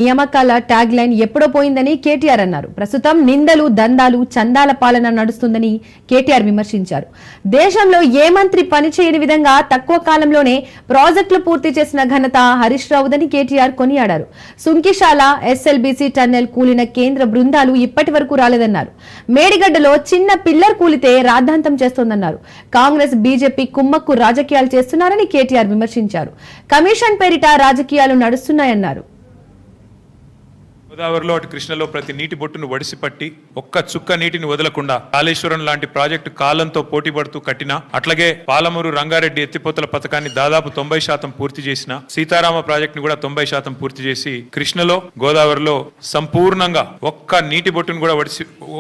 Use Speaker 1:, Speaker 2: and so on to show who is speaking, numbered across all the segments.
Speaker 1: నియామకాల tag line ఎప్పుడో పోయిందని కేటీఆర్ అన్నారు. ప్రస్తుతం నిందలు, దందాలు, చందాల పాలన నడుస్తుందని కేటీఆర్ విమర్శించారు. దేశంలో ఏ మంత్రి పనిచేయని విధంగా తక్కువ కాలంలోనే ప్రాజెక్టులు పూర్తి చేసిన ఘనత హరీష్ రావుదని కేటీఆర్ కొనియాడారు. సుంకిశాల ఎస్ఎల్బీసీ టన్నెల్ కూలిన కేంద్ర బృందాలు ఇప్పటి వరకు రాలేదన్నారు. మేడిగడ్డలో చిన్న పిల్లర్ కూలితే రాద్ధాంతం చేస్తోందన్నారు. కాంగ్రెస్, బీజేపీ కుమ్మక్కు రాజకీయాలు చేస్తున్నారని కేటీఆర్ విమర్శించారు. కమిషన్ పేరిట రాజకీయాలు నడుస్తున్నాయన్నారు.
Speaker 2: గోదావరిలో అటు కృష్ణలో ప్రతి నీటి బొట్టును వడిసిపట్టి ఒక్క చుక్క నీటిని వదలకుండా కాళేశ్వరం లాంటి ప్రాజెక్టు కాలంతో పోటీ పడుతూ కట్టిన, అట్లాగే పాలమూరు రంగారెడ్డి ఎత్తిపోతల పథకాన్ని దాదాపు 90% పూర్తి చేసిన, సీతారామ ప్రాజెక్టును కూడా 90% పూర్తి చేసి కృష్ణలో, గోదావరిలో సంపూర్ణంగా ఒక్క నీటి బొట్టును కూడా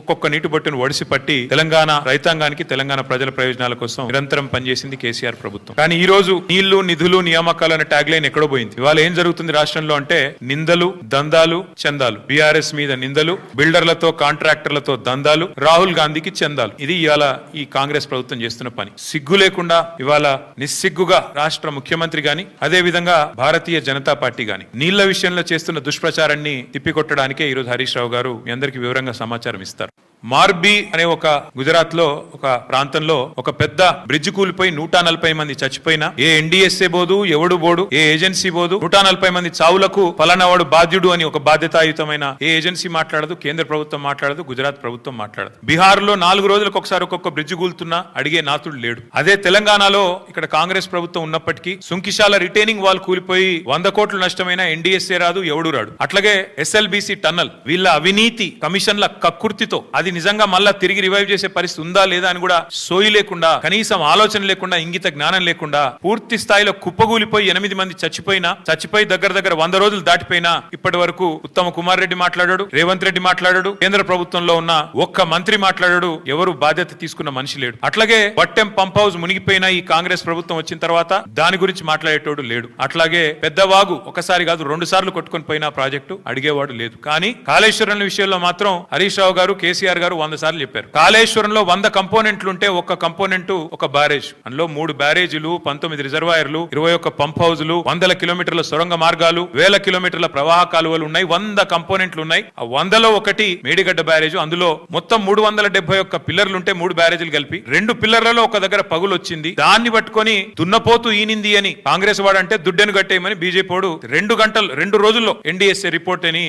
Speaker 2: ఒక్కొక్క నీటి బొట్టును వడిసిపట్టి తెలంగాణ రైతాంగానికి, తెలంగాణ ప్రజల ప్రయోజనాల కోసం నిరంతరం పనిచేసింది కేసీఆర్ ప్రభుత్వం. కానీ ఈ రోజు నీళ్లు, నిధులు, నియామకాలు అనే ట్యాగ్ లైన్ ఎక్కడో పోయింది. ఇవాళ ఏం జరుగుతుంది రాష్ట్రంలో అంటే నిందలు, దందాలు, చందాలు. బీఆర్ఎస్ మీద నిందలు, బిల్డర్లతో, కాంట్రాక్టర్లతో దందాలు, రాహుల్ గాంధీకి చందాలు. ఇది ఇవాళ ఈ కాంగ్రెస్ ప్రభుత్వం చేస్తున్న పని. సిగ్గు లేకుండా ఇవాళ నిస్సిగ్గుగా రాష్ట్ర ముఖ్యమంత్రి గాని, అదే విధంగా భారతీయ జనతా పార్టీ గాని నీళ్ల విషయంలో చేస్తున్న దుష్ప్రచారాన్ని తిప్పికొట్టడానికే ఈ రోజు హరీష్ రావు గారు మీ అందరికీ వివరంగా సమాచారం ఇస్తారు. మార్బీ అనే ఒక గుజరాత్ లో ఒక ప్రాంతంలో ఒక పెద్ద బ్రిడ్జ్ కూలిపోయి 140 మంది చచ్చిపోయినా ఏ ఎన్డీఎస్ఏ బోదు, ఎవడు బోడు, ఏ ఏజెన్సీ బోదు. 140 మంది చావులకు ఫలానావాడు బాధ్యుడు అని ఒక బాధ్యతాయుతమైన ఏ ఏజెన్సీ మాట్లాడదు, కేంద్ర ప్రభుత్వం మాట్లాడదు, గుజరాత్ ప్రభుత్వం మాట్లాడదు. బీహార్ లో 4 రోజులకు ఒకసారి ఒక్కొక్క బ్రిడ్జ్ కూలుతున్నా అడిగే నాతుడు లేడు. అదే తెలంగాణలో ఇక్కడ కాంగ్రెస్ ప్రభుత్వం ఉన్నప్పటికీ సుంకిశాల రిటైనింగ్ వాల్ కూలిపోయి 100 కోట్లు నష్టమైన ఎన్డీఎస్ఏ రాదు, ఎవడు రాడు. అట్లాగే ఎస్ఎల్బీసీ టన్నల్ వీళ్ళ అవినీతి కమిషన్ల కక్కుర్తితో అది నిజంగా మళ్ళా తిరిగి రివైవ్ చేసే పరిస్థితి ఉందా లేదా అని కూడా సోయి లేకుండా, కనీసం ఆలోచన లేకుండా, ఇంగిత జ్ఞానం లేకుండా పూర్తి స్థాయిలో కుప్పగూలిపోయి 8 మంది చచ్చిపోయి దగ్గర 100 రోజులు దాటిపోయినా ఇప్పటి వరకు ఉత్తమ కుమార్ రెడ్డి మాట్లాడాడు, రేవంత్ రెడ్డి మాట్లాడాడు, కేంద్ర ప్రభుత్వంలో ఉన్న ఒక్క మంత్రి మాట్లాడాడు, ఎవరు బాధ్యత తీసుకున్న మనిషి లేడు. అట్లాగే వట్టెం పంప్ హౌస్ మునిగిపోయిన ఈ కాంగ్రెస్ ప్రభుత్వం వచ్చిన తర్వాత దాని గురించి మాట్లాడేటోడు లేడు. అట్లాగే పెద్దవాగు ఒకసారి కాదు 2 సార్లు కొట్టుకొని పోయిన ప్రాజెక్టు అడిగేవాడు లేదు. కానీ కాళేశ్వరం విషయంలో మాత్రం హరీష్ రావు గారు, కేసీఆర్ గారు 100 సార్లు చెప్పారు. కాళేశ్వరంలో 100 కంపోనెంట్లు ఉంటే ఒక్క కంపోనెంట్ ఒక బ్యారేజ్, అందులో 3 బ్యారేజీలు, 19 రిజర్వాయర్లు, 21 పంప్ హౌజులు, 100 కిలోమీటర్ల సొరంగ మార్గాలు, 1000 కిలోమీటర్ల ప్రవాహ కాలువలు ఉన్నాయి. 100 కంపోనెంట్లు ఉన్నాయి. ఆ 100లో ఒకటి మేడిగడ్డ బ్యారేజ్. అందులో మొత్తం 371 పిల్లర్లుంటే 3 బ్యారేజీలు కలిపి 2 పిల్లర్లలో ఒక దగ్గర పగులు వచ్చింది. దాన్ని పట్టుకొని దున్నపోతూ ఈనింది అని కాంగ్రెస్ వాడు అంటే దుడ్డెను కట్టేయమని బీజేపీ వాడు 2 రోజుల్లో ఎన్డీఎస్ఏ రిపోర్ట్ అని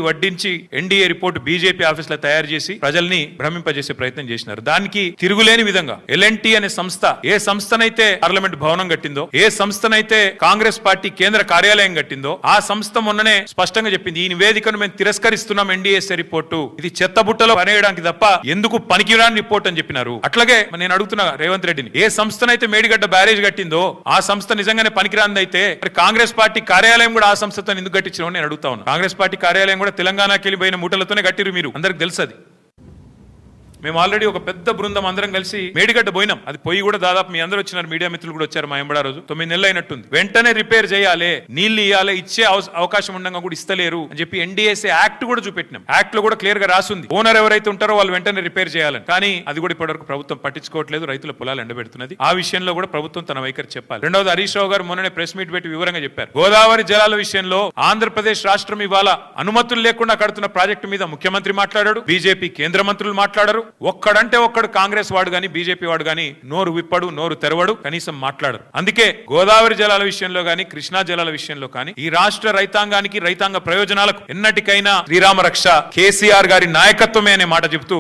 Speaker 2: వడ్డించి ఎన్డీఏ రిపోర్ట్ బీజేపీ ఆఫీస్ లో తయారు చేసి ప్రజల్ని భ్రమింపజేసే ప్రయత్నం చేసినారు. దానికి తిరుగులేని విధంగా ఎల్ఎన్టీ అనే సంస్థ, ఏ సంస్థనైతే పార్లమెంట్ భవనం కట్టిందో, ఏ సంస్థనైతే కాంగ్రెస్ పార్టీ కేంద్ర కార్యాలయం కట్టిందో, ఆ సంస్థ మొన్ననే స్పష్టంగా చెప్పింది, ఈ నివేదికను మేము తిరస్కరిస్తున్నాం, ఎన్డీఎస్ఏ రిపోర్టు ఇది చెత్తబుట్టలో పనేయడానికి తప్ప ఎందుకు పనికిరాని రిపోర్ట్ అని చెప్పినారు. అట్లాగే నేను అడుగుతున్నా రేవంత్ రెడ్డిని, ఏ సంస్థనైతే మేడిగడ్డ బ్యారేజ్ కట్టిందో ఆ సంస్థ నిజంగానే పనికిరాంది అయితే కాంగ్రెస్ పార్టీ కార్యాలయం కూడా ఆ సంస్థతో ఎందుకు కట్టించిన నేను అడుగుతా ఉన్నా. కాంగ్రెస్ పార్టీ కార్యాలయం కూడా తెలంగాణకి వెళ్ళిపోయిన మూటలతోనే కట్టిరు. మీరు అందరికి తెలుసు అది. మేము ఆల్రెడీ ఒక పెద్ద బృందం అందరం కలిసి మేడిగడ్డ పోయినాం. అది పోయి కూడా దాదాపు మీ అందరూ వచ్చినారు, మీడియా మిత్రులు కూడా వచ్చారు. మా ఎంబడా రోజు 9 నెలలు అయినట్టుంది. వెంటనే రిపేర్ చేయాలి, నీళ్లు ఇవ్వాలి, ఇచ్చే అవకాశం ఉండగా కూడా ఇస్తలేరు అని చెప్పి ఎన్డీఎస్ఏ యాక్ట్ కూడా చూపెట్టినాం. యాక్ట్ లో కూడా క్లియర్ గా రాసింది, ఓనర్ ఎవరైతే ఉంటారో వాళ్ళు వెంటనే రిపేర్ చేయాలని. కానీ అది కూడా ఇప్పటివరకు ప్రభుత్వం పట్టించుకోవట్లేదు. రైతుల పొలాలు ఎండబెడుతున్నది. ఆ విషయంలో కూడా ప్రభుత్వం తన వైఖరి చెప్పాలి. రెండవది, హరీష్ రావు గారు మొన్ననే ప్రెస్ మీట్ పెట్టి వివరంగా చెప్పారు. గోదావరి జలాల విషయంలో ఆంధ్రప్రదేశ్ రాష్ట్రం ఇవాళ అనుమతులు లేకుండా కడుతున్న ప్రాజెక్టు మీద ముఖ్యమంత్రి మాట్లాడాడు, బీజేపీ కేంద్ర మంత్రులు మాట్లాడారు. ఒక్కడు కాంగ్రెస్ వాడు గాని, బీజేపీ వాడు గాని నోరు విప్పడు, నోరు తెరవడు, కనీసం మాట్లాడరు. అందుకే గోదావరి జలాల విషయంలో గాని, కృష్ణా జలాల విషయంలో కానీ ఈ రాష్ట్ర రైతాంగానికి, రైతాంగ ప్రయోజనాలకు ఎన్నటికైనా శ్రీరామ రక్ష కేసీఆర్ గారి నాయకత్వమే అనే మాట చెబుతూ